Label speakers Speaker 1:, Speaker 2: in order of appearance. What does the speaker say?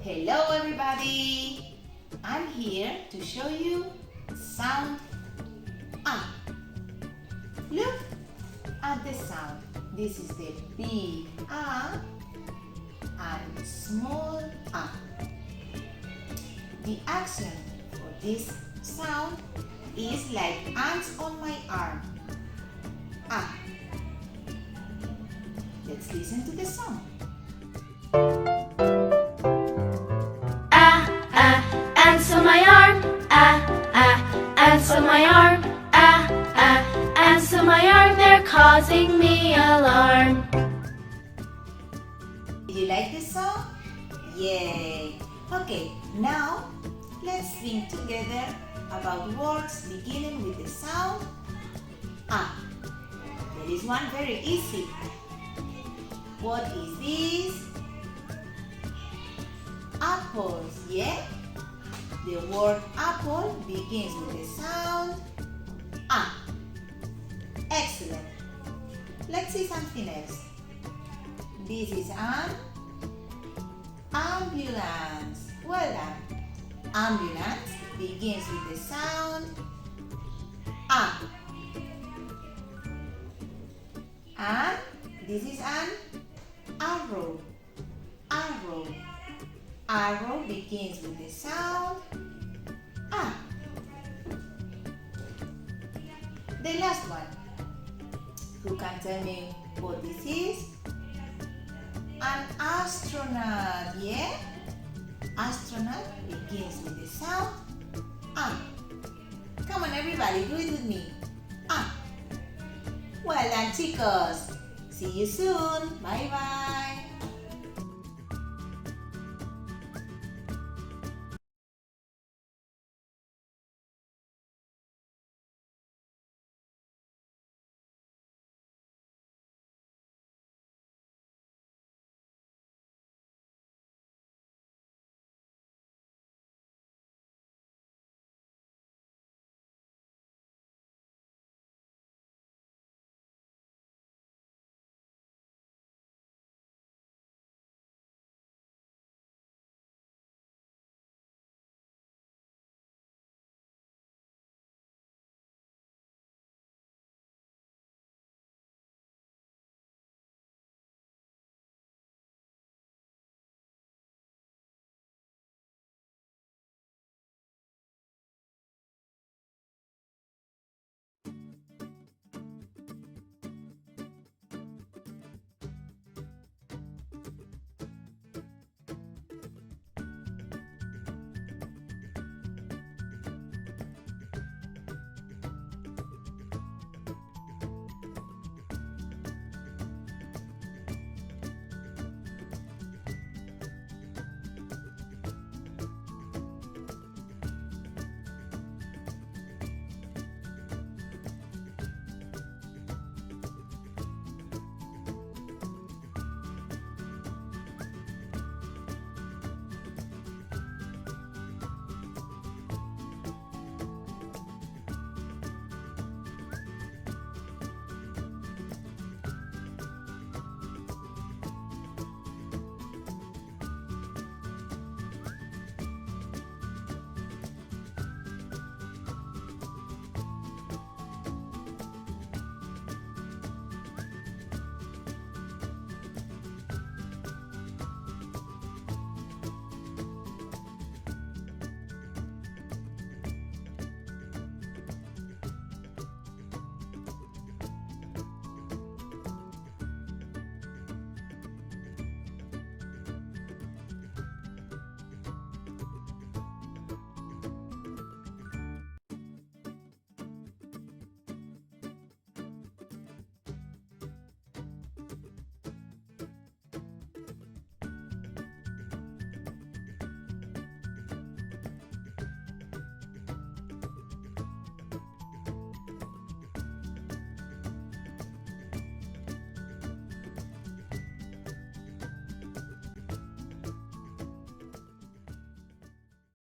Speaker 1: Hello everybody! I'm here to show you sound A. Look at the sound. This is the big A and small A. The action for this sound is like ants on my arm. A. Let's listen to the song.
Speaker 2: Ants on my arm, ants on my arm, ants on my arm, they're causing me alarm.
Speaker 1: Did you like this song? Yay! Okay, now let's sing together about words beginning with the sound A. There is one very easy. What is this? Apples, yeah? The word apple begins with the sound A. Excellent. Let's see something else. This is an ambulance. Well done. Ambulance begins with the sound A. And this is an arrow. Arrow. Arrow begins with the sound A. The last one. Who can tell me what this is? An astronaut, yeah? Astronaut begins with the sound A. Come on everybody, do it with me. A. Well done chicos. See you soon. Bye bye.